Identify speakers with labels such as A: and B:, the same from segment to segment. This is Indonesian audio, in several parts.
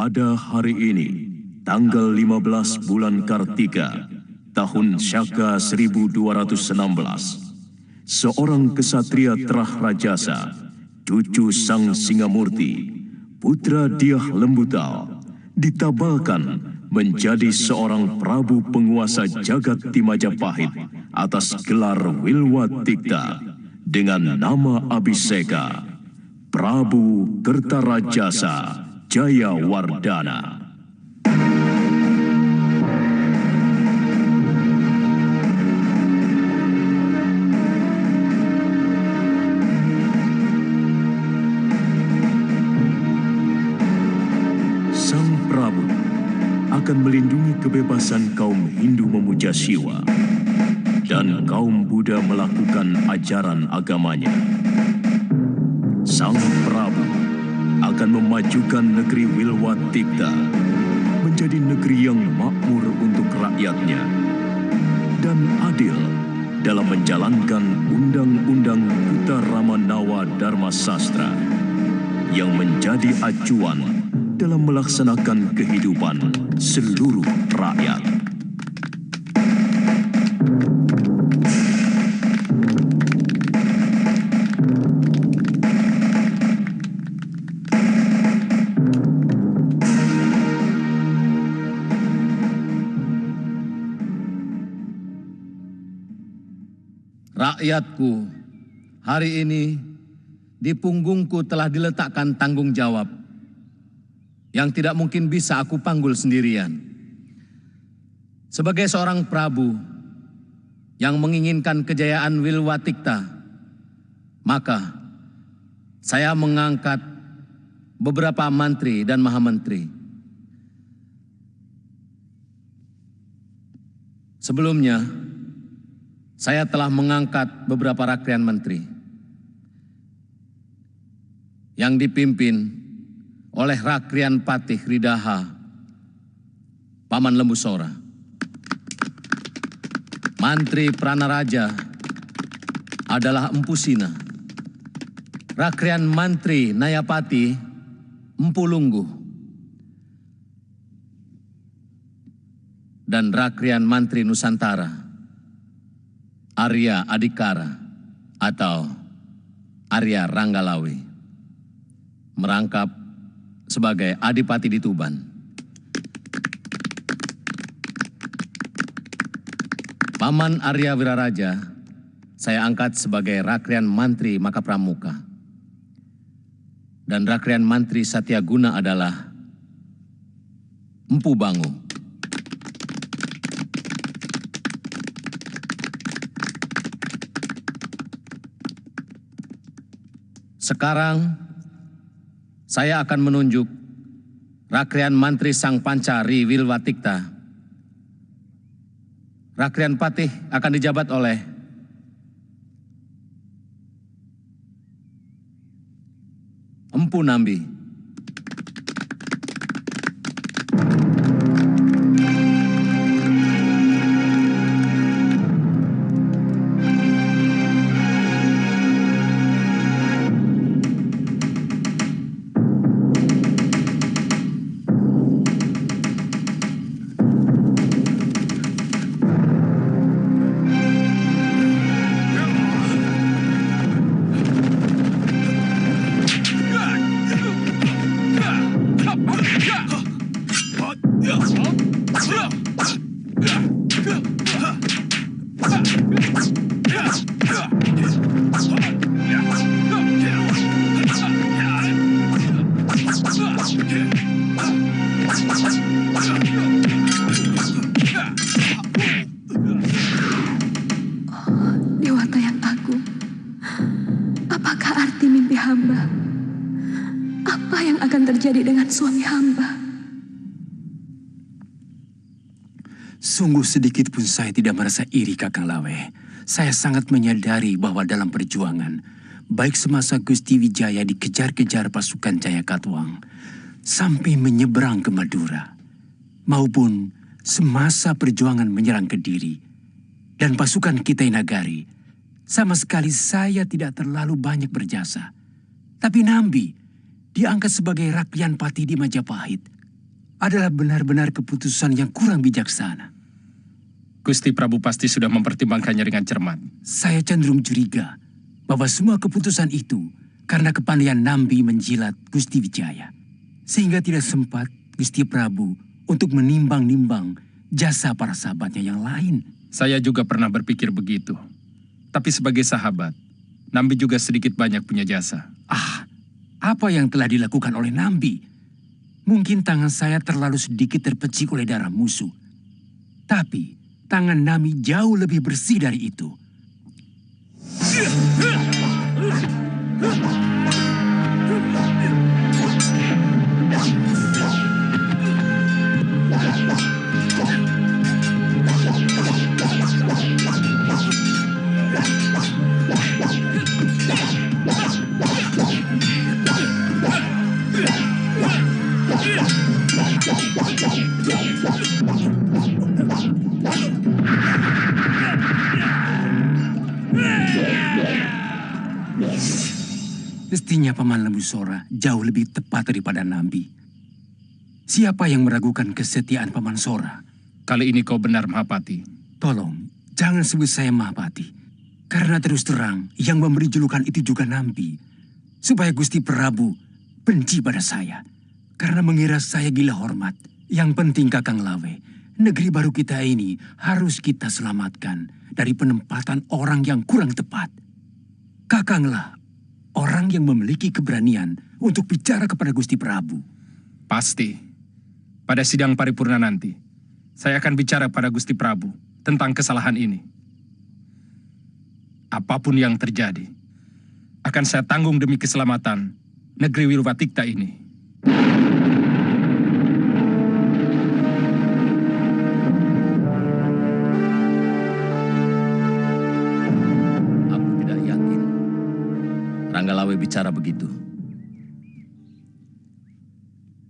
A: Pada hari ini, tanggal 15 bulan Kartika, tahun Syaka 1216, seorang kesatria Trah Rajasa, cucu Sang Singamurti, putra Diah Lembutal, ditabalkan menjadi seorang Prabu penguasa jagat di Majapahit atas gelar Wilwatikta dengan nama Abhiseka, Prabu Kertarajasa Jayawardana. Sang Prabu akan melindungi kebebasan kaum Hindu memuja Siwa dan kaum Buddha melakukan ajaran agamanya. Sang Prabu akan memajukan negeri Wilwatikta menjadi negeri yang makmur untuk rakyatnya dan adil dalam menjalankan Undang-Undang Uttaramanawa Dharma Sastra yang menjadi acuan dalam melaksanakan kehidupan seluruh rakyat.
B: Rakyatku, hari ini di punggungku telah diletakkan tanggung jawab yang tidak mungkin bisa aku panggul sendirian. Sebagai seorang Prabu yang menginginkan kejayaan Wilwatikta, maka saya mengangkat beberapa mantri dan mahamentri. Sebelumnya, saya telah mengangkat beberapa rakrian menteri yang dipimpin oleh Rakrian Patih Ridaha, Paman Lembusora. Mantri Pranaraja adalah Empu Sina. Rakrian Mantri Nayapati, Empu Lungguh. Dan Rakrian Mantri Nusantara, Arya Adikara atau Arya Ranggalawi, merangkap sebagai Adipati di Tuban. Paman Arya Wiraraja saya angkat sebagai Rakrian Mantri Makapramuka. Dan Rakrian Mantri Satyaguna adalah Empu Bangu. Sekarang, saya akan menunjuk Rakrian Mantri Sang Pancari Wilwatikta. Rakrian Patih akan dijabat oleh Empu Nambi.
C: Apakah arti mimpi hamba? Apa yang akan terjadi dengan suami hamba?
D: Sungguh sedikit pun saya tidak merasa iri, Kakang Lawe. Saya sangat menyadari bahwa dalam perjuangan, baik semasa Gusti Wijaya dikejar-kejar pasukan Jayakatwang, sampai menyeberang ke Madura, maupun semasa perjuangan menyerang Kediri, dan pasukan Kitai Nagari, sama sekali saya tidak terlalu banyak berjasa. Tapi Nambi, diangkat sebagai Rakyan Pati di Majapahit, adalah benar-benar keputusan yang kurang bijaksana.
E: Gusti Prabu pasti sudah mempertimbangkannya dengan cermat.
D: Saya cenderung curiga bahwa semua keputusan itu karena kepandaian Nambi menjilat Gusti Wijaya. Sehingga tidak sempat Gusti Prabu untuk menimbang-nimbang jasa para sahabatnya yang lain.
E: Saya juga pernah berpikir begitu. Tapi sebagai sahabat, Nambi juga sedikit banyak punya jasa.
D: Apa yang telah dilakukan oleh Nambi? Mungkin tangan saya terlalu sedikit terpecik oleh darah musuh. Tapi tangan Nambi jauh lebih bersih dari itu. Mestinya Paman Lembu Sora jauh lebih tepat daripada Nambi. Siapa yang meragukan kesetiaan Paman Sora?
E: Kali ini kau benar, Mahapati.
D: Tolong, jangan sebut saya Mahapati. Karena terus terang, yang memberi julukan itu juga Nambi. Supaya Gusti Prabu benci pada saya. Karena mengira saya gila hormat. Yang penting Kakang Lawe, negeri baru kita ini harus kita selamatkan dari penempatan orang yang kurang tepat. Kakanglah orang yang memiliki keberanian untuk bicara kepada Gusti Prabu.
E: Pasti. Pada sidang paripurna nanti, saya akan bicara pada Gusti Prabu tentang kesalahan ini. Apapun yang terjadi, akan saya tanggung demi keselamatan negeri Wirwatikta ini.
B: Ranggalawe bicara begitu.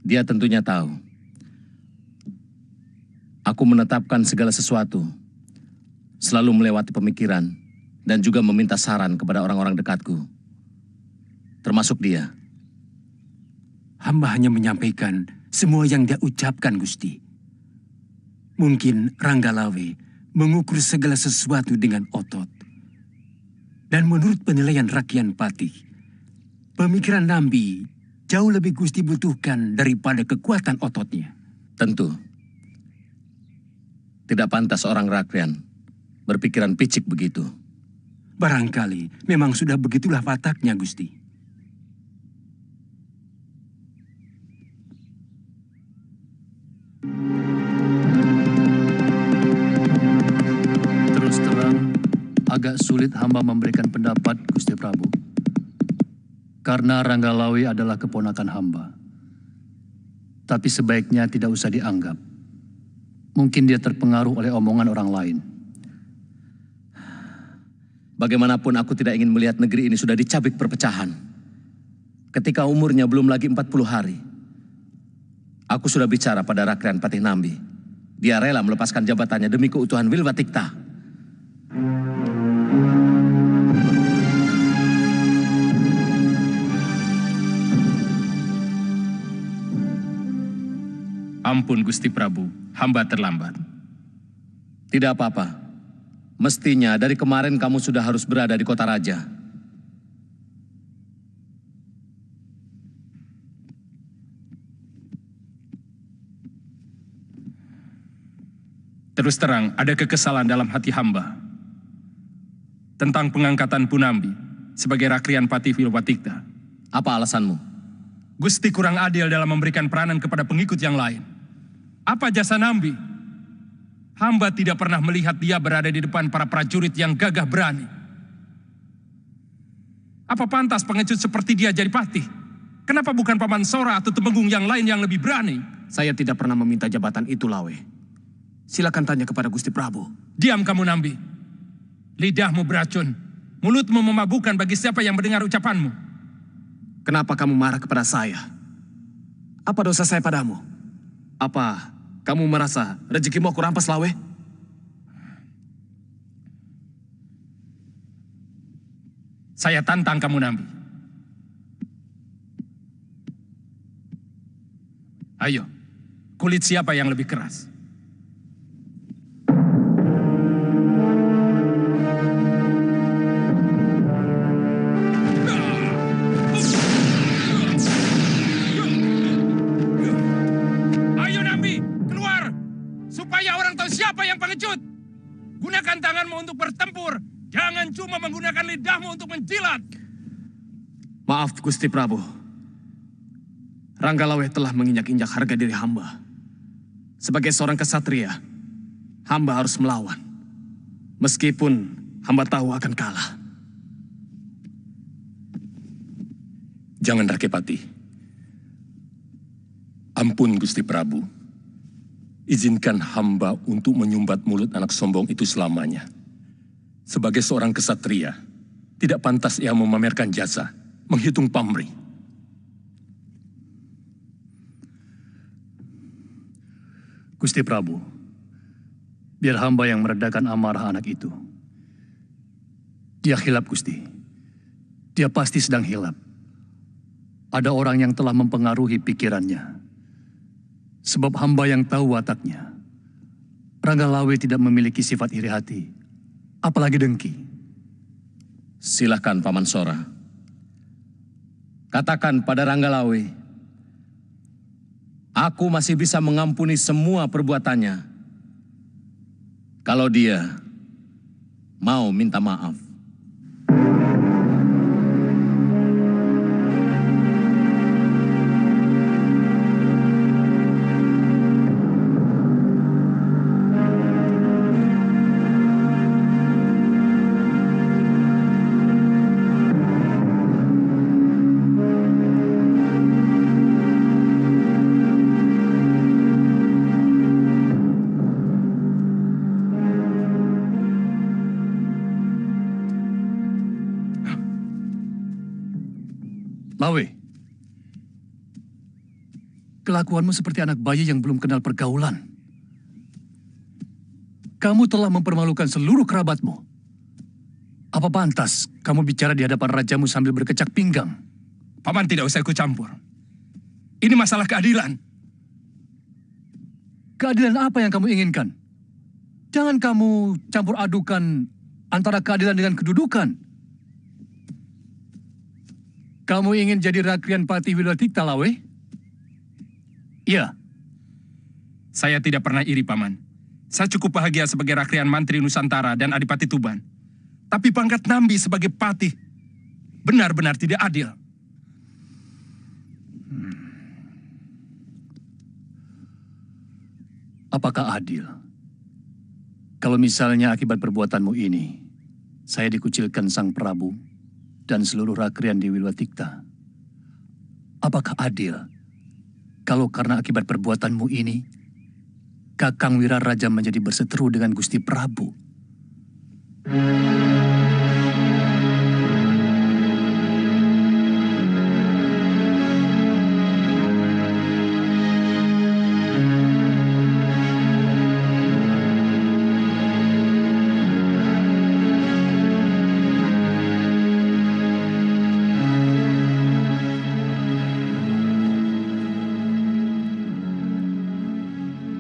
B: Dia tentunya tahu. Aku menetapkan segala sesuatu, selalu melewati pemikiran, dan juga meminta saran kepada orang-orang dekatku, termasuk dia.
D: Hamba hanya menyampaikan semua yang dia ucapkan, Gusti. Mungkin Ranggalawe mengukur segala sesuatu dengan otot. Dan menurut penilaian Rakyan Pati, pemikiran Nambi jauh lebih Gusti butuhkan daripada kekuatan ototnya.
B: Tentu. Tidak pantas orang Rakyan berpikiran picik begitu.
D: Barangkali memang sudah begitulah wataknya, Gusti.
F: Terus terang, agak sulit hamba memberikan pendapat, Gusti Prabu. Karena Ranggalawe adalah keponakan hamba. Tapi sebaiknya tidak usah dianggap. Mungkin dia terpengaruh oleh omongan orang lain.
B: Bagaimanapun aku tidak ingin melihat negeri ini sudah dicabik perpecahan. Ketika umurnya belum lagi 40 hari. Aku sudah bicara pada Rakyan Patih Nambi. Dia rela melepaskan jabatannya demi keutuhan Wirwatikta.
E: Ampun Gusti Prabu, hamba terlambat.
B: Tidak apa-apa. Mestinya dari kemarin kamu sudah harus berada di kota raja.
E: Terus terang, ada kekesalan dalam hati hamba tentang pengangkatan Punambi sebagai Rakyan Pati Wirwatikta.
B: Apa alasanmu?
E: Gusti kurang adil dalam memberikan peranan kepada pengikut yang lain. Apa jasa Nambi? Hamba tidak pernah melihat dia berada di depan para prajurit yang gagah berani. Apa pantas pengecut seperti dia jadi patih? Kenapa bukan Paman Sora atau Temenggung yang lain yang lebih berani?
G: Saya tidak pernah meminta jabatan itu, Lawe. Silakan tanya kepada Gusti Prabu.
E: Diam kamu, Nambi. Lidahmu beracun. Mulutmu memabukkan bagi siapa yang mendengar ucapanmu.
G: Kenapa kamu marah kepada saya? Apa dosa saya padamu? Apa kamu merasa rezekimu aku rampas, Lawe?
E: Saya tantang kamu, Nambi. Ayo, kulit siapa yang lebih keras? Ayo, Nambi, keluar! Supaya orang tahu siapa yang pengecut. Gunakan tanganmu untuk bertempur. Jangan cuma menggunakan lidahmu untuk menjilat.
G: Maaf, Gusti Prabu. Ranggalawe telah menginjak-injak harga diri hamba. Sebagai seorang kesatria, hamba harus melawan. Meskipun hamba tahu akan kalah.
A: Jangan, Rakepati. Ampun, Gusti Prabu. Izinkan hamba untuk menyumbat mulut anak sombong itu selamanya. Sebagai seorang kesatria, tidak pantas ia memamerkan jasa, menghitung pamrih.
F: Gusti Prabu, biar hamba yang meredakan amarah anak itu. Dia hilap, Gusti. Dia pasti sedang hilap. Ada orang yang telah mempengaruhi pikirannya. Sebab hamba yang tahu wataknya. Ranggalawe tidak memiliki sifat iri hati, apalagi dengki.
B: Silakan, Paman Sora. Katakan pada Ranggalawe, aku masih bisa mengampuni semua perbuatannya. Kalau dia mau minta maaf.
F: Lawe, kelakuanmu seperti anak bayi yang belum kenal pergaulan. Kamu telah mempermalukan seluruh kerabatmu. Apa pantas kamu bicara di hadapan rajamu sambil berkecak pinggang?
E: Paman tidak usah ikut campur. Ini masalah keadilan.
F: Keadilan apa yang kamu inginkan? Jangan kamu campur adukan antara keadilan dengan kedudukan. Kamu ingin jadi Rakrian Patih Wilatikta, Lawe? Iya.
E: Saya tidak pernah iri, Paman. Saya cukup bahagia sebagai Rakrian Mantri Nusantara dan Adipati Tuban. Tapi pangkat Nambi sebagai patih benar-benar tidak adil.
F: Apakah adil? Kalau misalnya akibat perbuatanmu ini, saya dikucilkan Sang Prabu dan seluruh Rakrian di Wilwatikta. Apakah adil kalau karena akibat perbuatanmu ini, Kakang Wiraraja menjadi berseteru dengan Gusti Prabu?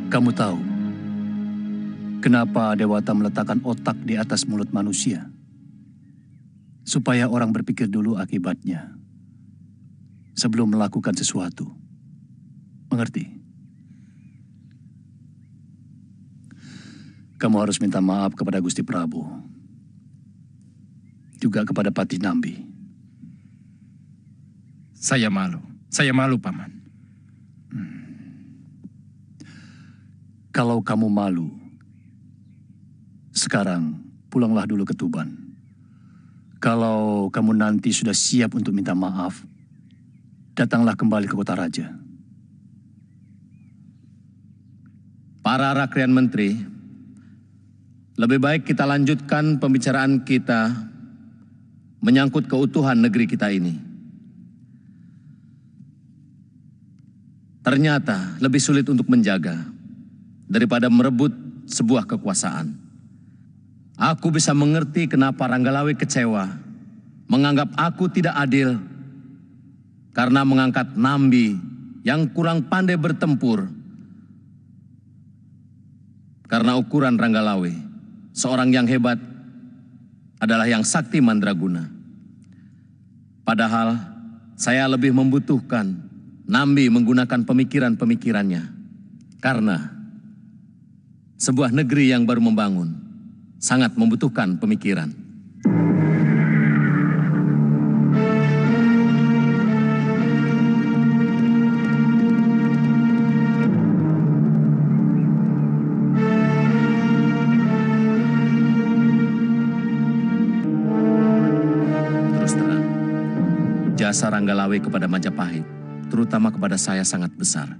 F: Kamu tahu kenapa Dewata meletakkan otak di atas mulut manusia? Supaya orang berpikir dulu akibatnya sebelum melakukan sesuatu. Mengerti? Kamu harus minta maaf kepada Gusti Prabu. Juga kepada Patih Nambi.
E: Saya malu, Paman.
F: Kalau kamu malu, sekarang pulanglah dulu ke Tuban. Kalau kamu nanti sudah siap untuk minta maaf, datanglah kembali ke kota raja.
B: Para Rakrian Menteri, lebih baik kita lanjutkan pembicaraan kita menyangkut keutuhan negeri kita ini. Ternyata lebih sulit untuk menjaga daripada merebut sebuah kekuasaan. Aku bisa mengerti kenapa Ranggalawe kecewa, menganggap aku tidak adil, karena mengangkat Nambi yang kurang pandai bertempur. Karena ukuran Ranggalawe, seorang yang hebat adalah yang sakti mandraguna. Padahal saya lebih membutuhkan Nambi menggunakan pemikiran-pemikirannya. Karena sebuah negeri yang baru membangun sangat membutuhkan pemikiran. Terus terang, jasa Ranggalawe kepada Majapahit, terutama kepada saya, sangat besar.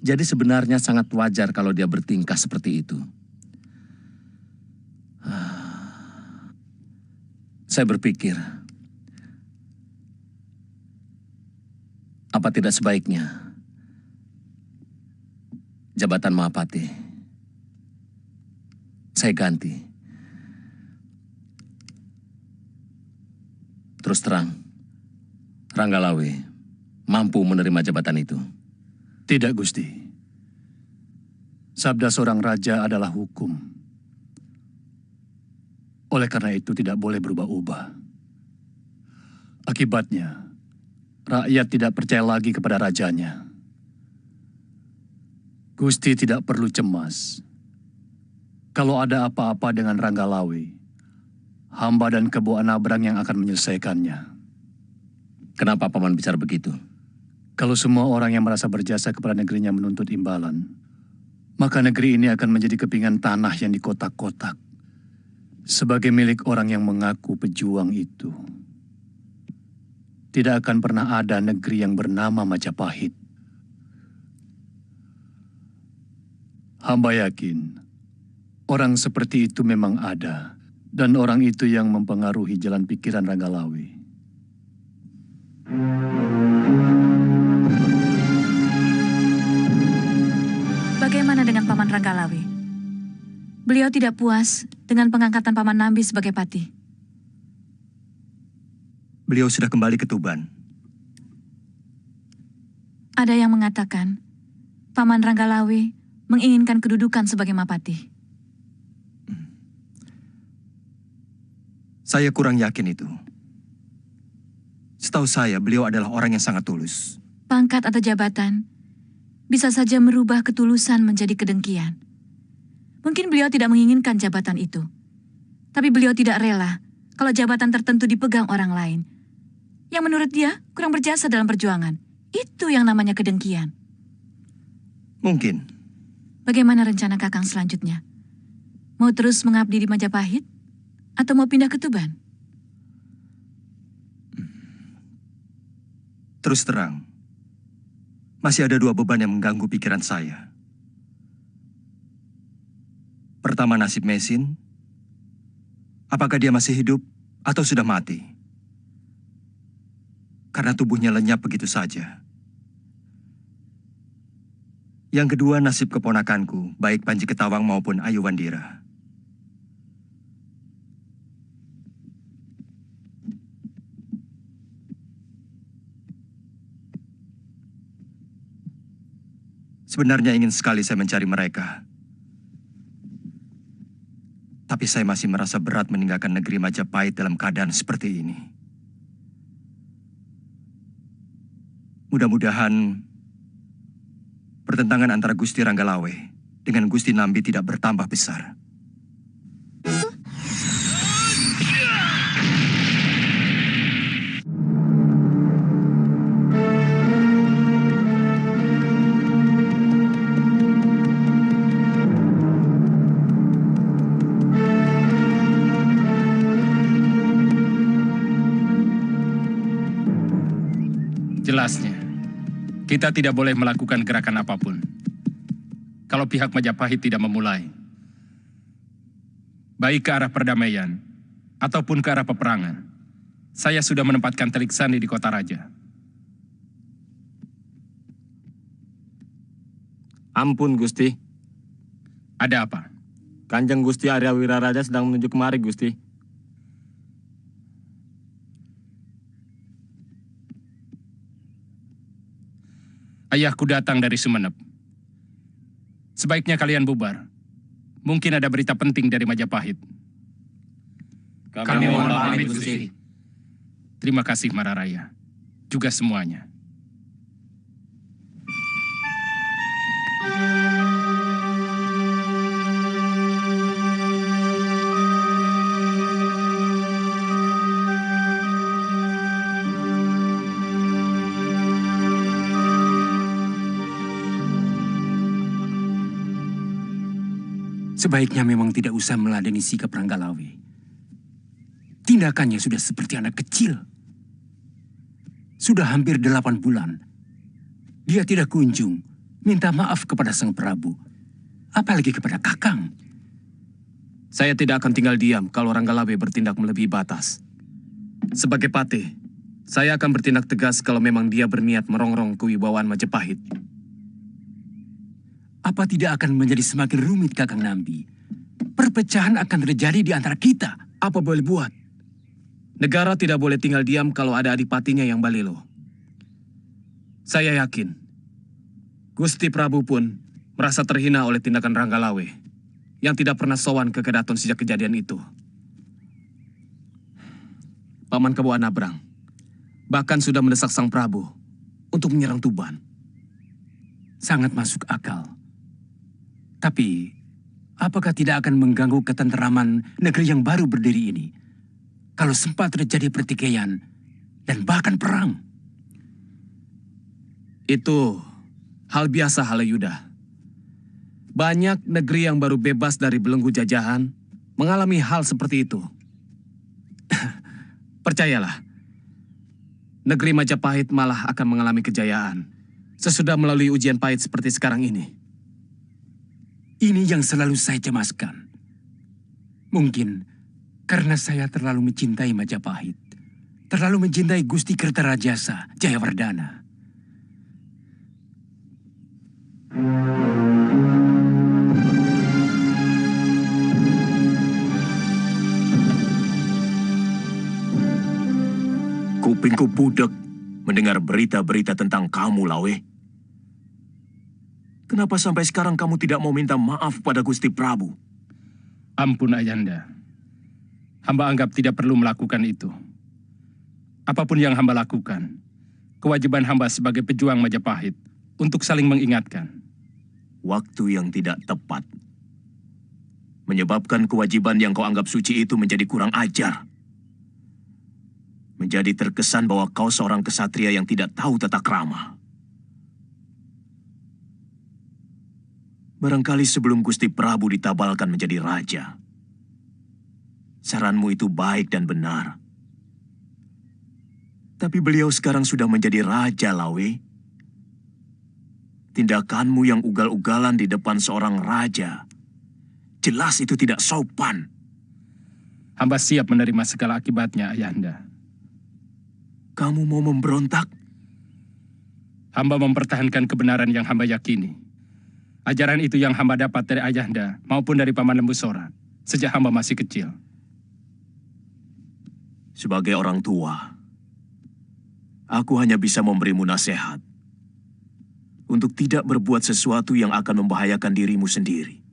B: Jadi sebenarnya sangat wajar kalau dia bertingkah seperti itu. Saya berpikir, apa tidak sebaiknya jabatan Mahapati saya ganti? Terus terang, Ranggalawe mampu menerima jabatan itu.
F: Tidak, Gusti. Sabda seorang raja adalah hukum. Oleh karena itu tidak boleh berubah-ubah. Akibatnya, rakyat tidak percaya lagi kepada rajanya. Gusti tidak perlu cemas. Kalau ada apa-apa dengan Ranggalawe, hamba dan Kebo Anabrang yang akan menyelesaikannya.
B: Kenapa Paman bicara begitu?
F: Kalau semua orang yang merasa berjasa kepada negerinya menuntut imbalan, maka negeri ini akan menjadi kepingan tanah yang dikotak-kotak sebagai milik orang yang mengaku pejuang itu. Tidak akan pernah ada negeri yang bernama Majapahit. Hamba yakin orang seperti itu memang ada, dan orang itu yang mempengaruhi jalan pikiran Ranggalawe.
H: Bagaimana dengan Paman Ranggalawe? Beliau tidak puas dengan pengangkatan Paman Nambi sebagai pati.
I: Beliau sudah kembali ke Tuban.
H: Ada yang mengatakan Paman Ranggalawe menginginkan kedudukan sebagai Mapati.
I: Saya kurang yakin itu. Setahu saya, beliau adalah orang yang sangat tulus.
H: Pangkat atau jabatan bisa saja merubah ketulusan menjadi kedengkian. Mungkin beliau tidak menginginkan jabatan itu. Tapi beliau tidak rela kalau jabatan tertentu dipegang orang lain yang menurut dia kurang berjasa dalam perjuangan. Itu yang namanya kedengkian.
I: Mungkin.
H: Bagaimana rencana Kakang selanjutnya? Mau terus mengabdi di Majapahit? Atau mau pindah ke Tuban?
I: Terus terang, masih ada dua beban yang mengganggu pikiran saya. Pertama, nasib Mesin. Apakah dia masih hidup atau sudah mati? Karena tubuhnya lenyap begitu saja. Yang kedua, nasib keponakanku, baik Panji Ketawang maupun Ayu Wandira. Sebenarnya ingin sekali saya mencari mereka. Tapi saya masih merasa berat meninggalkan negeri Majapahit dalam keadaan seperti ini. Mudah-mudahan pertentangan antara Gusti Ranggalawe dengan Gusti Nambi tidak bertambah besar.
E: Jelasnya, kita tidak boleh melakukan gerakan apapun kalau pihak Majapahit tidak memulai. Baik ke arah perdamaian ataupun ke arah peperangan. Saya sudah menempatkan telik sandi di kota raja.
G: Ampun, Gusti.
E: Ada apa?
G: Kanjeng Gusti Arya Wiraraja sedang menuju kemari, Gusti.
E: Ayahku datang dari Sumenep. Sebaiknya kalian bubar. Mungkin ada berita penting dari Majapahit.
G: Kami mohon pamit, Gusti.
E: Terima kasih Mararaya. Juga semuanya.
D: Sebaiknya memang tidak usah meladeni sikap Ranggalawe. Tindakannya sudah seperti anak kecil. Sudah hampir 8 bulan. Dia tidak kunjung minta maaf kepada Sang Prabu. Apalagi kepada Kakang.
G: Saya tidak akan tinggal diam kalau Ranggalawe bertindak melebihi batas. Sebagai patih, saya akan bertindak tegas kalau memang dia berniat merongrong kewibawaan Majapahit.
D: Apa tidak akan menjadi semakin rumit, Kakang Nambi? Perpecahan akan terjadi di antara kita.
G: Apa boleh buat? Negara tidak boleh tinggal diam kalau ada adipatinya yang balelo. Saya yakin, Gusti Prabu pun merasa terhina oleh tindakan Ranggalawe yang tidak pernah sowan ke Kedaton sejak kejadian itu. Paman Kebo Anabrang bahkan sudah mendesak Sang Prabu untuk menyerang Tuban.
D: Sangat masuk akal. Tapi, apakah tidak akan mengganggu ketenteraman negeri yang baru berdiri ini? Kalau sempat terjadi pertikaian dan bahkan perang.
G: Itu hal biasa, Halayuda. Banyak negeri yang baru bebas dari belenggu jajahan mengalami hal seperti itu. Percayalah, negeri Majapahit malah akan mengalami kejayaan sesudah melalui ujian pahit seperti sekarang ini.
D: Ini yang selalu saya cemaskan. Mungkin karena saya terlalu mencintai Majapahit. Terlalu mencintai Gusti Kertarajasa Jayawardana.
J: Kupingku budek mendengar berita-berita tentang kamu, Lawe. Kenapa sampai sekarang kamu tidak mau minta maaf pada Gusti Prabu?
E: Ampun Ayanda. Hamba anggap tidak perlu melakukan itu. Apapun yang hamba lakukan, kewajiban hamba sebagai pejuang Majapahit untuk saling mengingatkan.
J: Waktu yang tidak tepat menyebabkan kewajiban yang kau anggap suci itu menjadi kurang ajar. Menjadi terkesan bahwa kau seorang kesatria yang tidak tahu tata krama. Barangkali sebelum Gusti Prabu ditabalkan menjadi raja, saranmu itu baik dan benar. Tapi beliau sekarang sudah menjadi raja, Lawe. Tindakanmu yang ugal-ugalan di depan seorang raja, jelas itu tidak sopan.
E: Hamba siap menerima segala akibatnya, Ayahanda.
J: Kamu mau memberontak?
E: Hamba mempertahankan kebenaran yang hamba yakini. Ajaran itu yang hamba dapat dari Ayahanda maupun dari Paman Lembu Sora sejak hamba masih kecil.
J: Sebagai orang tua, aku hanya bisa memberimu nasihat untuk tidak berbuat sesuatu yang akan membahayakan dirimu sendiri.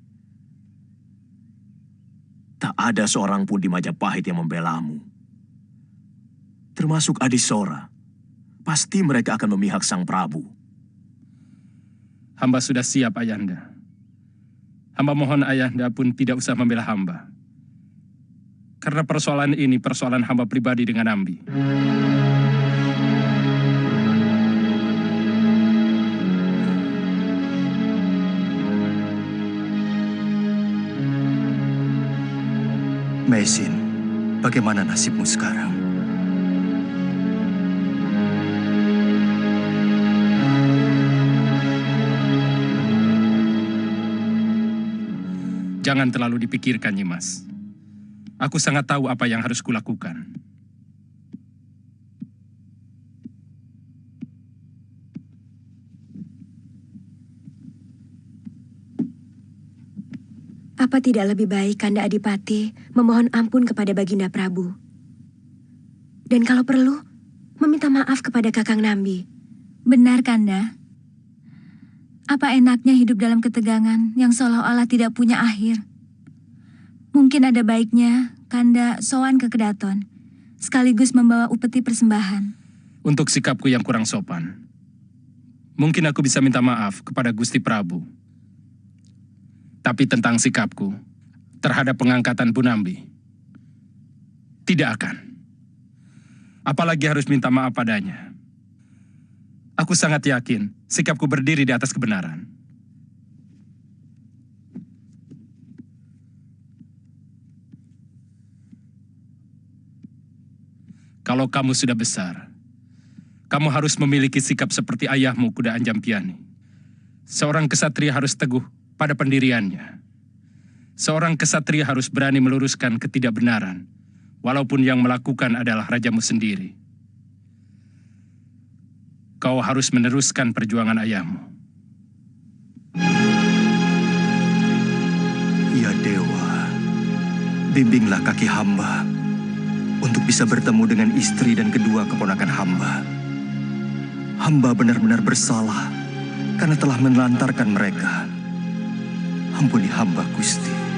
J: Tak ada seorang pun di Majapahit yang membelamu. Termasuk Adisora. Pasti mereka akan memihak Sang Prabu.
E: Hamba sudah siap, Ayahanda. Hamba mohon Ayahanda pun tidak usah membela hamba. Karena persoalan ini persoalan hamba pribadi dengan Nambi.
I: Mesin, bagaimana nasibmu sekarang?
E: Jangan terlalu dipikirkan, Nyimas. Aku sangat tahu apa yang harus kulakukan.
K: Apa tidak lebih baik Kanda Adipati memohon ampun kepada Baginda Prabu? Dan kalau perlu, meminta maaf kepada Kakang Nambi.
H: Benar, Kanda. Apa enaknya hidup dalam ketegangan yang seolah-olah tidak punya akhir? Mungkin ada baiknya Kanda sowan ke Kedaton, sekaligus membawa upeti persembahan.
E: Untuk sikapku yang kurang sopan, mungkin aku bisa minta maaf kepada Gusti Prabu. Tapi tentang sikapku terhadap pengangkatan Bu Nambi, tidak akan. Apalagi harus minta maaf padanya. Aku sangat yakin sikapku berdiri di atas kebenaran. Kalau kamu sudah besar, kamu harus memiliki sikap seperti ayahmu Kuda Anjampiani. Seorang kesatria harus teguh pada pendiriannya. Seorang kesatria harus berani meluruskan ketidakbenaran, walaupun yang melakukan adalah rajamu sendiri. Kau harus meneruskan perjuangan ayahmu.
I: Ya Dewa, bimbinglah kaki hamba untuk bisa bertemu dengan istri dan kedua keponakan hamba. Hamba benar-benar bersalah karena telah menelantarkan mereka. Ampuni hamba, Gusti.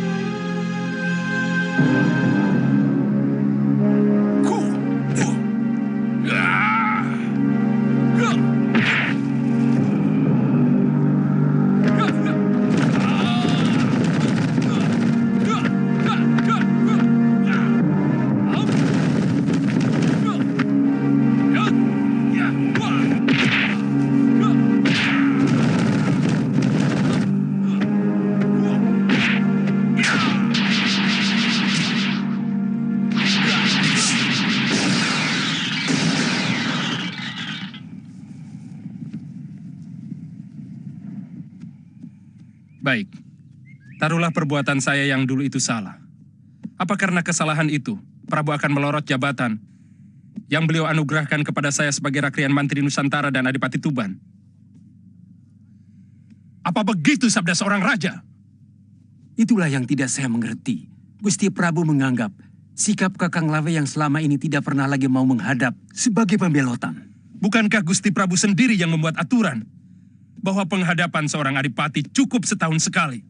E: Baik, taruhlah perbuatan saya yang dulu itu salah. Apa karena kesalahan itu, Prabu akan melorot jabatan yang beliau anugerahkan kepada saya sebagai Rakrian Mantri Nusantara dan Adipati Tuban? Apa begitu sabda seorang raja?
D: Itulah yang tidak saya mengerti. Gusti Prabu menganggap sikap Kakang Lawe yang selama ini tidak pernah lagi mau menghadap sebagai pembelotan.
E: Bukankah Gusti Prabu sendiri yang membuat aturan bahwa penghadapan seorang adipati cukup setahun sekali?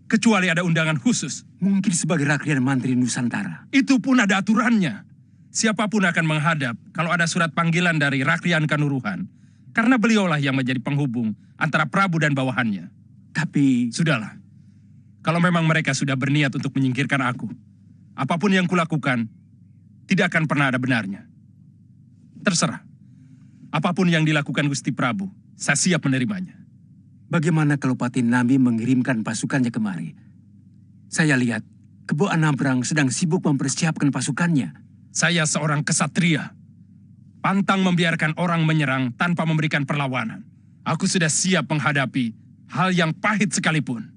E: Kecuali ada undangan khusus.
D: Mungkin sebagai Rakrian Mantri Nusantara.
E: Itu pun ada aturannya. Siapapun akan menghadap kalau ada surat panggilan dari Rakrian Kanuruhan. Karena beliaulah yang menjadi penghubung antara Prabu dan bawahannya.
D: Tapi...
E: Sudahlah. Kalau memang mereka sudah berniat untuk menyingkirkan aku, apapun yang kulakukan tidak akan pernah ada benarnya. Terserah. Apapun yang dilakukan Gusti Prabu, saya siap menerimanya.
D: Bagaimana kalau Patih Nambi mengirimkan pasukannya kemari? Saya lihat Kebo Anabrang sedang sibuk mempersiapkan pasukannya.
E: Saya seorang kesatria. Pantang membiarkan orang menyerang tanpa memberikan perlawanan. Aku sudah siap menghadapi hal yang pahit sekalipun.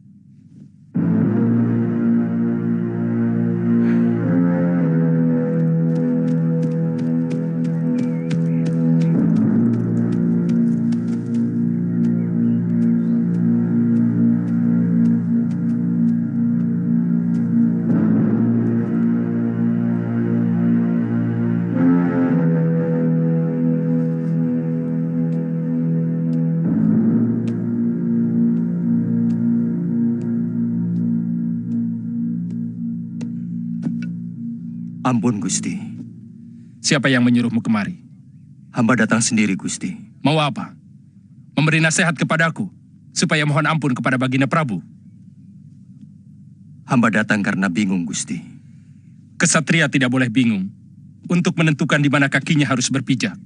I: Ampun, Gusti.
E: Siapa yang menyuruhmu kemari?
I: Hamba datang sendiri, Gusti.
E: Mau apa? Memberi nasihat kepadaku, supaya mohon ampun kepada Baginda Prabu.
I: Hamba datang karena bingung, Gusti.
E: Kesatria tidak boleh bingung untuk menentukan di mana kakinya harus berpijak.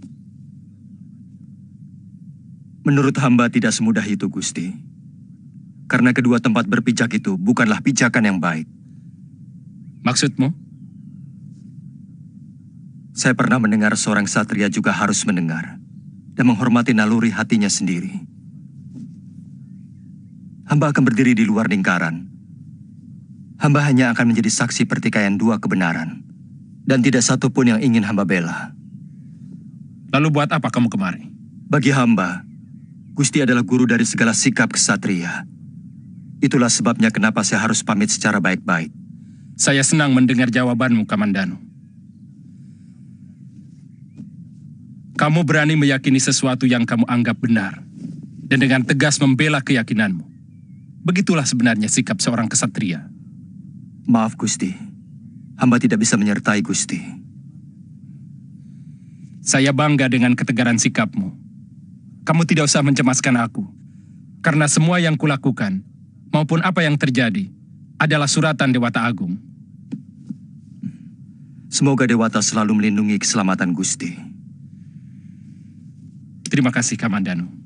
I: Menurut hamba tidak semudah itu, Gusti. Karena kedua tempat berpijak itu bukanlah pijakan yang baik.
E: Maksudmu?
I: Saya pernah mendengar seorang satria juga harus mendengar dan menghormati naluri hatinya sendiri. hamba akan berdiri di luar lingkaran. Hamba hanya akan menjadi saksi pertikaian dua kebenaran. Dan tidak satu pun yang ingin hamba bela.
E: Lalu buat apa kamu kemari?
I: Bagi hamba, Gusti adalah guru dari segala sikap kesatria. Itulah sebabnya kenapa saya harus pamit secara baik-baik.
E: Saya senang mendengar jawabanmu, Kamandanu. Kamu berani meyakini sesuatu yang kamu anggap benar, dan dengan tegas membela keyakinanmu. Begitulah sebenarnya sikap seorang kesatria.
I: Maaf, Gusti. Hamba tidak bisa menyertai Gusti.
E: Saya bangga dengan ketegaran sikapmu. Kamu tidak usah mencemaskan aku, karena semua yang kulakukan, maupun apa yang terjadi, adalah suratan Dewata Agung.
I: Semoga Dewata selalu melindungi keselamatan Gusti.
E: Terima kasih, Kamandanu.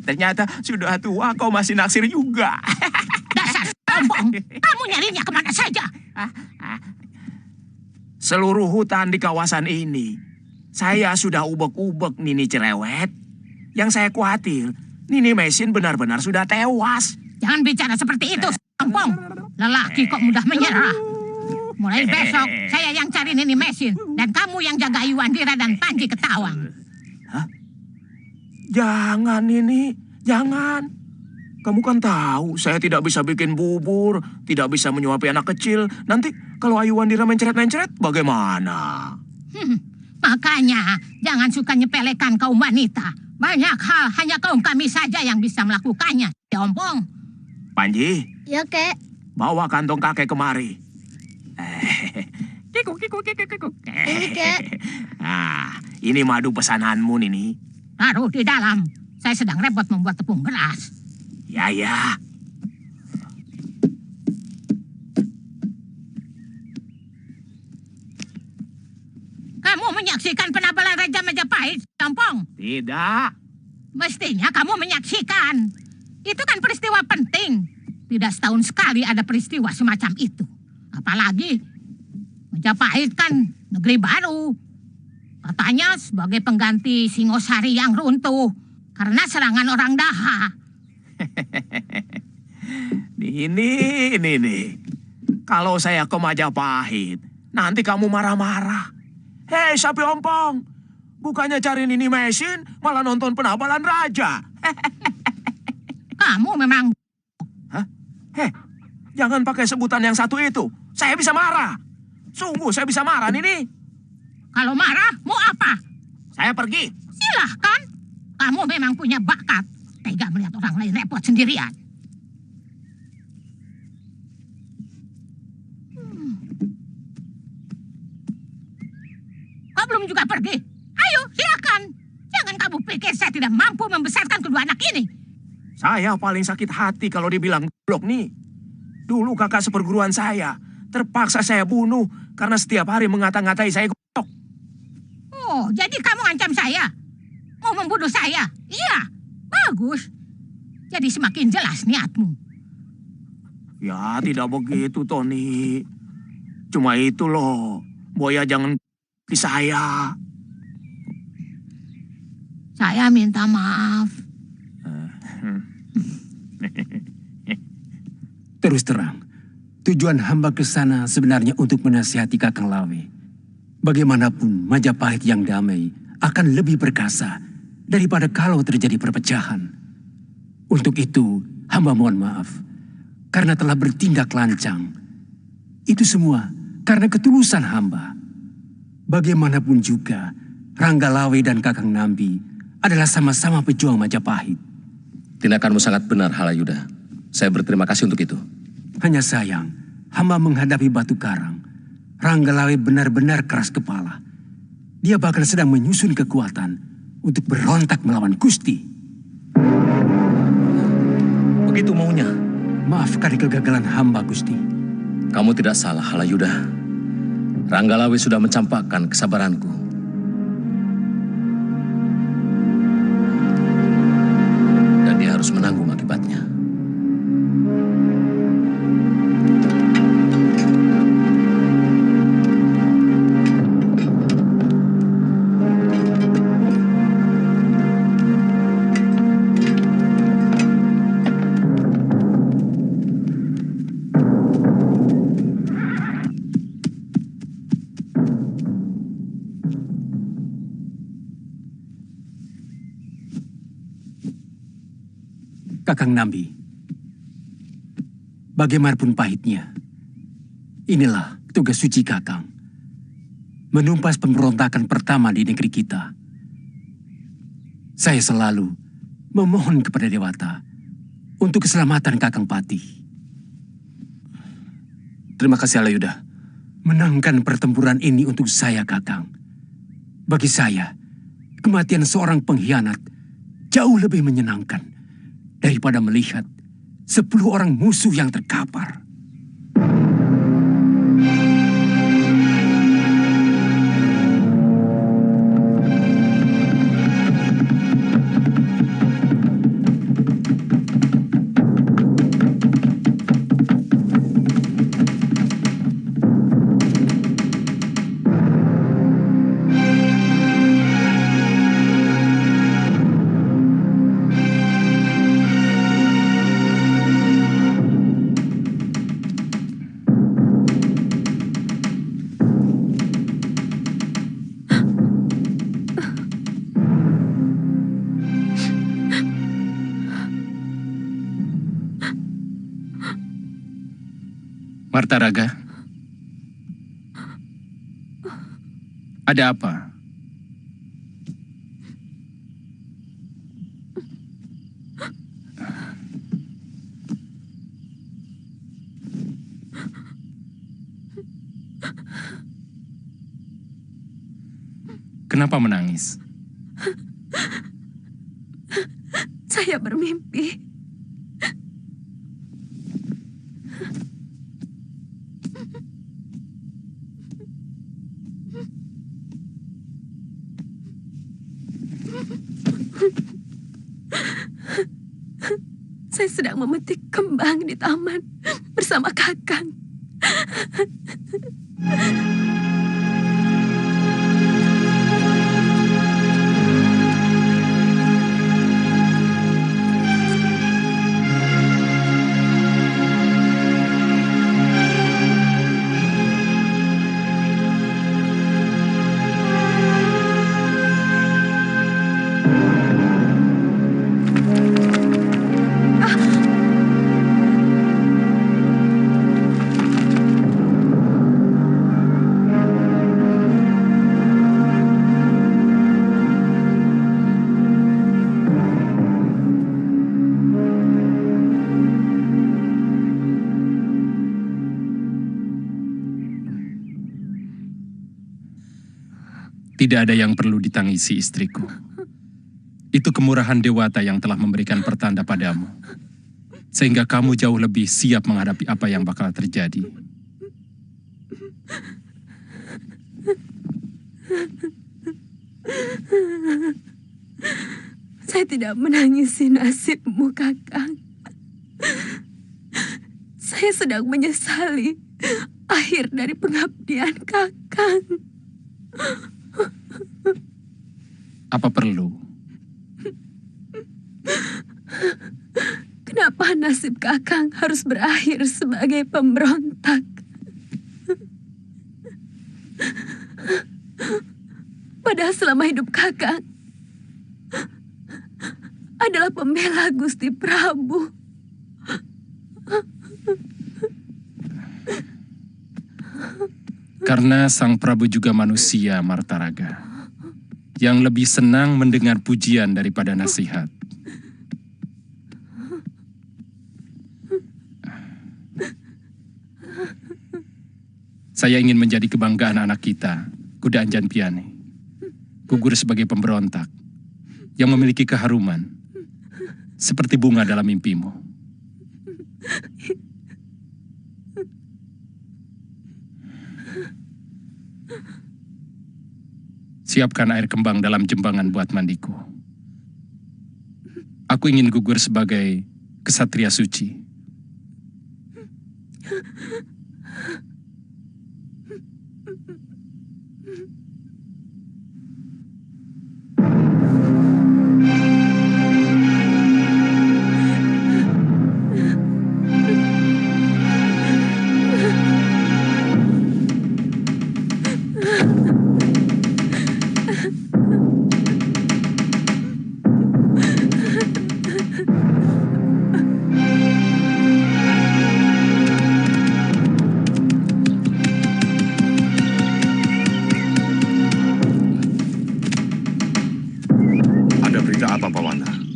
J: Ternyata sudah tua kau masih naksir juga.
L: Dasar sombong, kamu nyarinya kemana saja?
J: Seluruh hutan di kawasan ini, saya sudah ubek-ubek Nini Cerewet. Yang saya khawatir, Nini Mesin benar-benar sudah tewas.
L: Jangan bicara seperti itu, sombong. Lelaki kok mudah menyerah. Mulai besok, saya yang cari Nini Mesin. Dan kamu yang jaga Iwandira dan Panji Ketawang.
J: Hah? Jangan Nini, jangan. Kamu kan tahu saya tidak bisa bikin bubur, tidak bisa menyuapi anak kecil. Nanti kalau Iwandira mencret-mencret, bagaimana?
L: Makanya, jangan suka nyepelekan kaum wanita. Banyak hal hanya kaum kami saja yang bisa melakukannya, sombong.
J: Panji.
M: Ya, Kek.
J: Bawa kantong kakek kemari.
M: Ini, Kek.
J: Nah, ini madu pesananmu, Nini.
L: Taruh di dalam. Saya sedang repot membuat tepung beras.
J: Ya, ya.
L: Kamu menyaksikan penabalan Raja Majapahit, sombong?
J: Tidak.
L: Mestinya kamu menyaksikan. Itu kan peristiwa penting. Tidak setahun sekali ada peristiwa semacam itu. Apalagi Majapahit kan negeri baru. Katanya sebagai pengganti Singosari yang runtuh karena serangan orang Daha.
J: Nini. Kalau saya ke Majapahit, nanti kamu marah-marah. Hei, Sapi Ompong. Bukannya cari Nini Mesin, malah nonton penabalan raja.
L: Kamu memang...
J: Hah? Hei, jangan pakai sebutan yang satu itu. Saya bisa marah. Sungguh saya bisa marah, Nini.
L: Kalau marah, mau apa?
J: Saya pergi.
L: Silahkan. Kamu memang punya bakat. Tega melihat orang lain repot sendirian. Kau belum juga pergi? Ayo, silakan. Jangan kamu pikir saya tidak mampu membesarkan kedua anak ini.
J: Saya paling sakit hati kalau dibilang goblok nih. Dulu kakak seperguruan saya. Terpaksa saya bunuh karena setiap hari mengata-ngatai saya goblok.
L: Oh, jadi kamu ancam saya? Mau membunuh saya? Iya, bagus. Jadi semakin jelas niatmu.
J: Ya, tidak begitu, Tony. Cuma itu loh. Boya jangan di saya.
L: Saya minta maaf.
D: Terus terang, tujuan hamba ke sana sebenarnya untuk menasihati Kakang Lawe. Bagaimanapun Majapahit yang damai akan lebih perkasa daripada kalau terjadi perpecahan. Untuk itu, hamba mohon maaf karena telah bertindak lancang. Itu semua karena ketulusan hamba. Bagaimanapun juga, Rangga Lawe dan Kakang Nambi adalah sama-sama pejuang Majapahit.
B: Tindakanmu sangat benar, Halayuda. Saya berterima kasih untuk itu.
D: Hanya sayang, hamba menghadapi Batu Karang. Rangga Lawe benar-benar keras kepala. Dia bahkan sedang menyusun kekuatan untuk berontak melawan Gusti.
B: Begitu maunya.
D: Maafkan kegagalan hamba, Gusti.
B: Kamu tidak salah, Halayuda. Rangga Lawe sudah mencampakkan kesabaranku. Dan dia harus menanggung akibatnya.
D: Kakang Nambi, bagaimanapun pahitnya, inilah tugas suci Kakang. Menumpas pemberontakan pertama di negeri kita. Saya selalu memohon kepada Dewata untuk keselamatan Kakang Patih.
G: Terima kasih, Halayuda.
D: Menangkan pertempuran ini untuk saya, Kakang. Bagi saya, kematian seorang pengkhianat jauh lebih menyenangkan daripada melihat 10 orang musuh yang terkapar.
E: Martaraga, ada apa? Kenapa menangis?
C: Saya bermimpi. Saya sedang memetik kembang di taman bersama Kakang.
E: Tidak ada yang perlu ditangisi, istriku. Itu kemurahan Dewata yang telah memberikan pertanda padamu. Sehingga kamu jauh lebih siap menghadapi apa yang bakal terjadi.
C: Saya tidak menangisi nasibmu, Kakang. Saya sedang menyesali akhir dari pengabdian Kakang.
E: Apa perlu?
C: Kenapa nasib Kakang harus berakhir sebagai pemberontak? Padahal selama hidup Kakang adalah pembela Gusti Prabu.
E: Karena Sang Prabu juga manusia, Martaraga, yang lebih senang mendengar pujian daripada nasihat. Saya ingin menjadi kebanggaan anak kita, Kuda Anjan Piani. Gugur sebagai pemberontak yang memiliki keharuman seperti bunga dalam mimpimu. Siapkan air kembang dalam jembangan buat mandiku. Aku ingin gugur sebagai kesatria suci.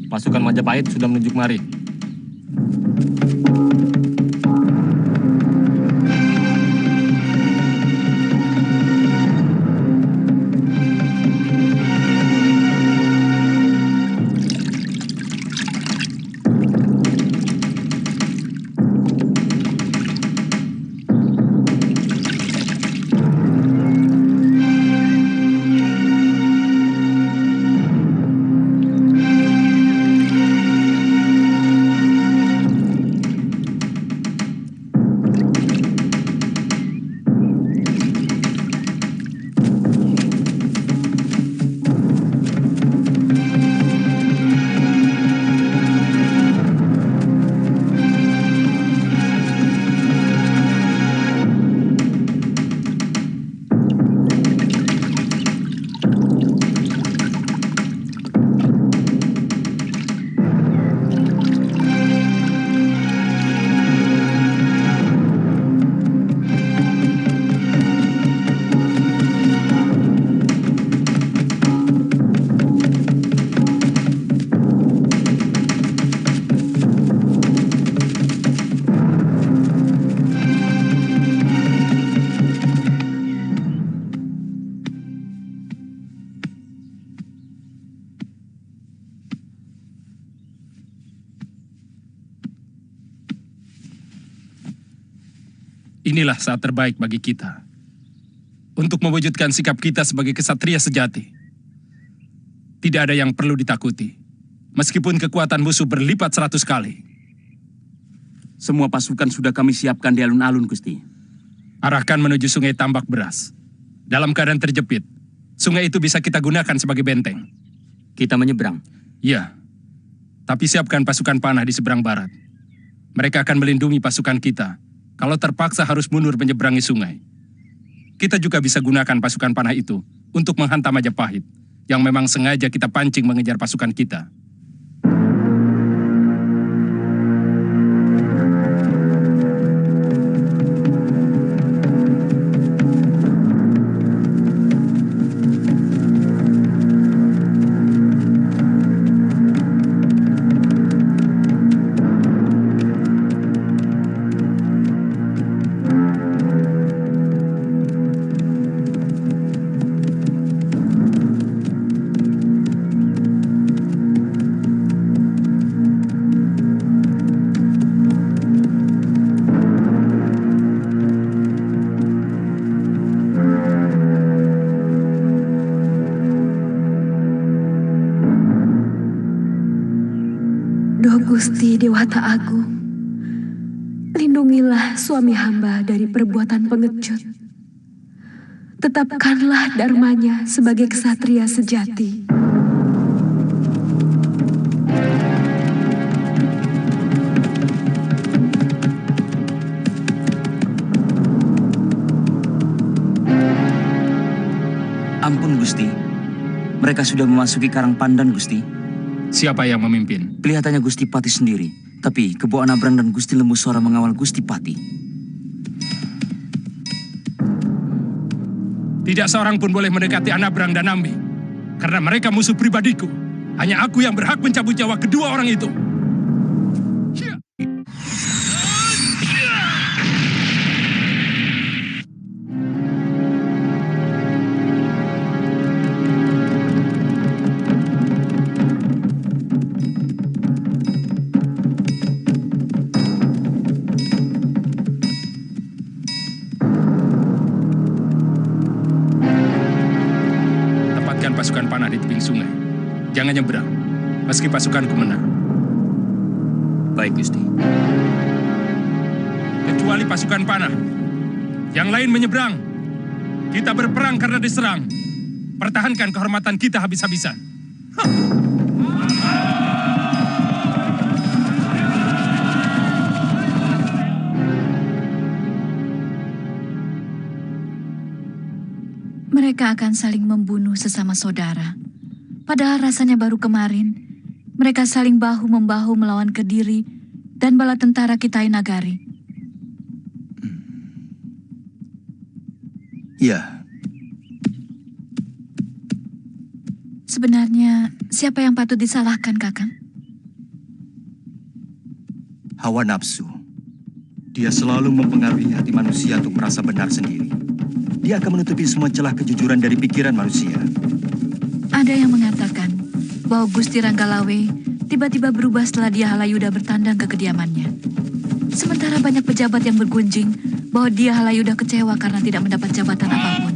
G: Pasukan Majapahit sudah menuju kemari.
E: Inilah saat terbaik bagi kita untuk mewujudkan sikap kita sebagai kesatria sejati. Tidak ada yang perlu ditakuti, meskipun kekuatan musuh berlipat 100 kali.
D: Semua pasukan sudah kami siapkan di alun-alun, Gusti.
E: Arahkan menuju sungai Tambak Beras. Dalam keadaan terjepit, sungai itu bisa kita gunakan sebagai benteng.
D: Kita menyeberang?
E: Ya, tapi siapkan pasukan panah di seberang barat. Mereka akan melindungi pasukan kita kalau terpaksa harus mundur menyeberangi sungai. Kita juga bisa gunakan pasukan panah itu untuk menghantam Majapahit, yang memang sengaja kita pancing mengejar pasukan kita.
C: Dewata Agung, lindungilah suami hamba dari perbuatan pengecut. Tetapkanlah dharmanya sebagai ksatria sejati.
N: Ampun Gusti, mereka sudah memasuki Karang Pandan Gusti.
E: Siapa yang memimpin?
N: Kelihatannya Gusti Pati sendiri, tapi Kebo Anabrang dan Gusti Lembusora mengawal Gusti Pati.
E: Tidak seorang pun boleh mendekati Anabrang dan Nambi, karena mereka musuh pribadiku. Hanya aku yang berhak mencabut nyawa kedua orang itu. Pasukan panah di tebing sungai. Jangan nyebrang, meski pasukanku menang.
N: Baik, Gusti.
E: Kecuali pasukan panah. Yang lain menyeberang. Kita berperang karena diserang. Pertahankan kehormatan kita habis-habisan.
H: Mereka akan saling membunuh sesama saudara. Padahal rasanya baru kemarin, mereka saling bahu-membahu melawan Kediri dan bala tentara Kitai Nagari.
I: Ya.
H: Sebenarnya, siapa yang patut disalahkan, Kakang?
I: Hawa nafsu. Dia selalu mempengaruhi hati manusia untuk merasa benar sendiri. Dia akan menutupi semua celah kejujuran dari pikiran manusia.
H: Ada yang mengatakan bahwa Gusti Ranggalawe tiba-tiba berubah setelah dia Halayuda bertandang ke kediamannya. Sementara banyak pejabat yang bergunjing bahwa dia Halayuda kecewa karena tidak mendapat jabatan apapun.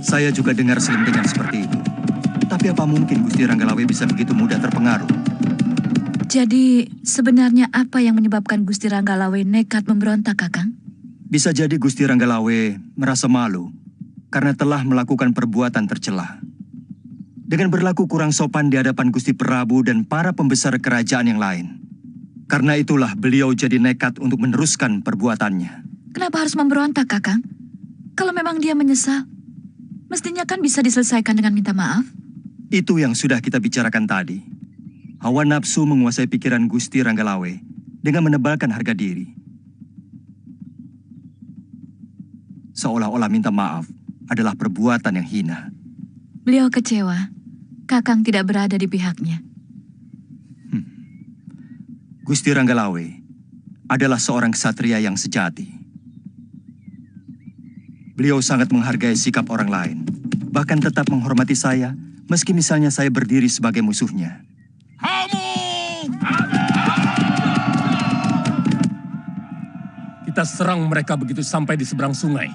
I: Saya juga dengar selentingan seperti itu. Tapi apa mungkin Gusti Ranggalawe bisa begitu mudah terpengaruh?
H: Jadi, sebenarnya apa yang menyebabkan Gusti Ranggalawe nekat memberontak, Kakang?
I: Bisa jadi Gusti Ranggalawe merasa malu karena telah melakukan perbuatan tercela. Dengan berlaku kurang sopan di hadapan Gusti Prabu dan para pembesar kerajaan yang lain. Karena itulah beliau jadi nekat untuk meneruskan perbuatannya.
H: Kenapa harus memberontak, Kakang? Kalau memang dia menyesal, mestinya kan bisa diselesaikan dengan minta maaf.
I: Itu yang sudah kita bicarakan tadi. Hawa nafsu menguasai pikiran Gusti Ranggalawe dengan menebalkan harga diri. Seolah-olah minta maaf adalah perbuatan yang hina.
H: Beliau kecewa. Kakang tidak berada di pihaknya.
I: Gusti Ranggalawe adalah seorang ksatria yang sejati. Beliau sangat menghargai sikap orang lain. Bahkan tetap menghormati saya, meski misalnya saya berdiri sebagai musuhnya.
A: Kita serang mereka begitu sampai di seberang sungai.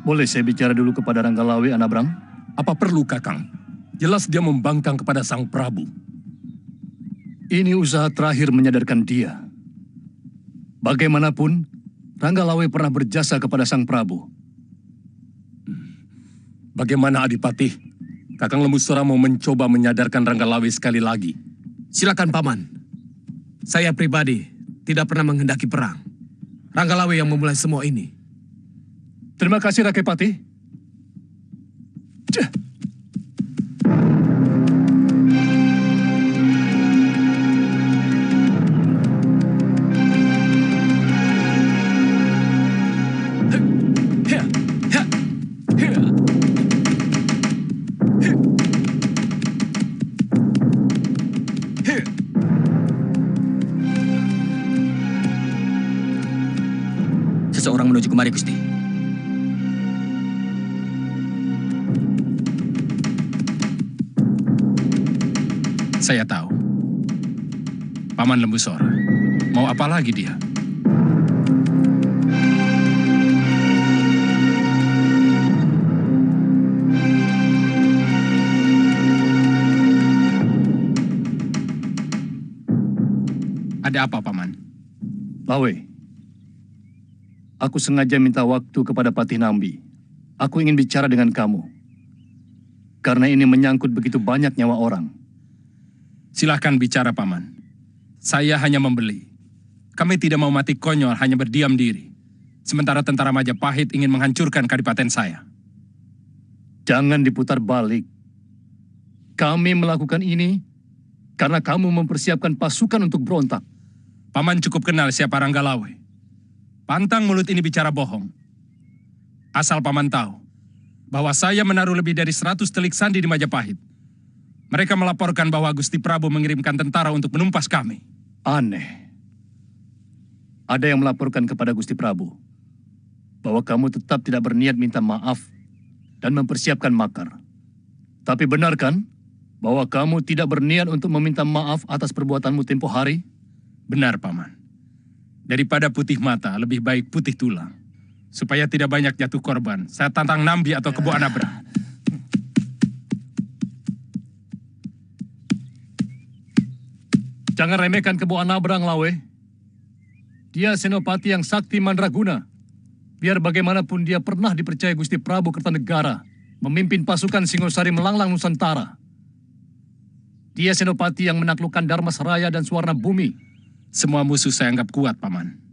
F: Boleh saya bicara dulu kepada Ranggalawe, Anabrang?
A: Apa perlu, Kakang? Jelas dia membangkang kepada Sang Prabu.
F: Ini usaha terakhir menyadarkan dia. Bagaimanapun, Ranggalawe pernah berjasa kepada Sang Prabu.
A: Bagaimana Adipati? Kakang Lembusora mau mencoba menyadarkan Ranggalawe sekali lagi.
G: Silakan, Paman. Saya pribadi tidak pernah menghendaki perang. Ranggalawe yang memulai semua ini.
F: Terima kasih, Rakai Pati.
N: Seseorang menuju kemari, Gusti.
E: Saya tahu. Paman Lembusora. Mau apa lagi dia? Ada apa, Paman?
F: Lawe, aku sengaja minta waktu kepada Patih Nambi. Aku ingin bicara dengan kamu. Karena ini menyangkut begitu banyak nyawa orang.
E: Silahkan bicara, Paman. Saya hanya membeli. Kami tidak mau mati konyol hanya berdiam diri. Sementara tentara Majapahit ingin menghancurkan kadipaten saya.
F: Jangan diputar balik. Kami melakukan ini karena kamu mempersiapkan pasukan untuk berontak.
E: Paman cukup kenal siapa Ranggalawe. Pantang mulut ini bicara bohong. Asal Paman tahu bahwa saya menaruh lebih dari 100 telik sandi di Majapahit. Mereka melaporkan bahwa Gusti Prabu mengirimkan tentara untuk menumpas kami.
F: Aneh. Ada yang melaporkan kepada Gusti Prabu bahwa kamu tetap tidak berniat minta maaf dan mempersiapkan makar. Tapi benar kan bahwa kamu tidak berniat untuk meminta maaf atas perbuatanmu tempo hari?
E: Benar, Paman. Daripada putih mata, lebih baik putih tulang. Supaya tidak banyak jatuh korban, saya tantang Nambi atau Kebo Anabra.
F: Jangan remehkan Kebo Anabrang, Lawe. Dia senopati yang sakti mandraguna. Biar bagaimanapun dia pernah dipercaya Gusti Prabu Kertanegara memimpin pasukan Singosari melanglang Nusantara. Dia senopati yang menaklukkan Dharmasraya dan Suwarna Bumi.
E: Semua musuh saya anggap kuat, Paman.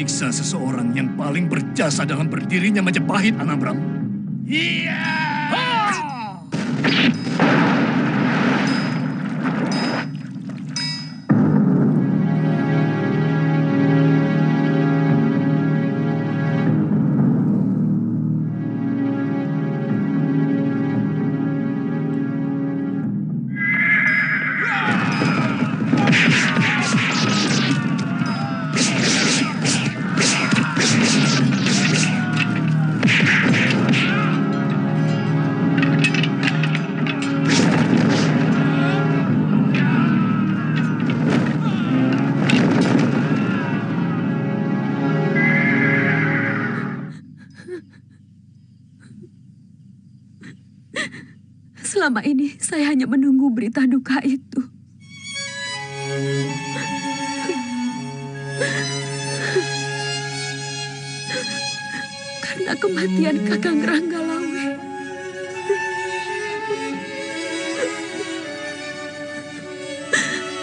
O: menyiksa seseorang yang paling berjasa dalam berdirinya Majapahit, Anabram? Iya!
C: Selama ini saya hanya menunggu berita duka itu. Karena kematian Kakang Ranggalawe.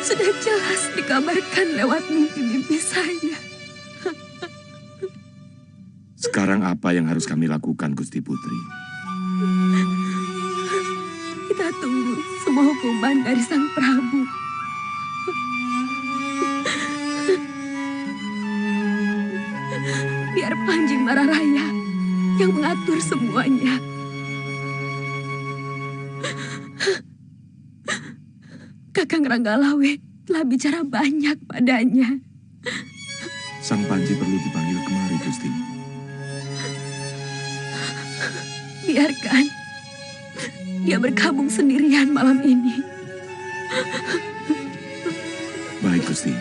C: Sudah jelas dikabarkan lewat mimpi-mimpi saya.
J: Sekarang apa yang harus kami lakukan, Gusti Putri?
C: Kita tunggu semua hukuman dari Sang Prabu. Biar Panji Mararaya yang mengatur semuanya. Kakang Ranggalawe telah bicara banyak padanya.
J: Sang Panji perlu dipanggil kemari, Gusti.
C: Biarkan dia berkabung sendirian malam ini.
J: Baik, Gusti.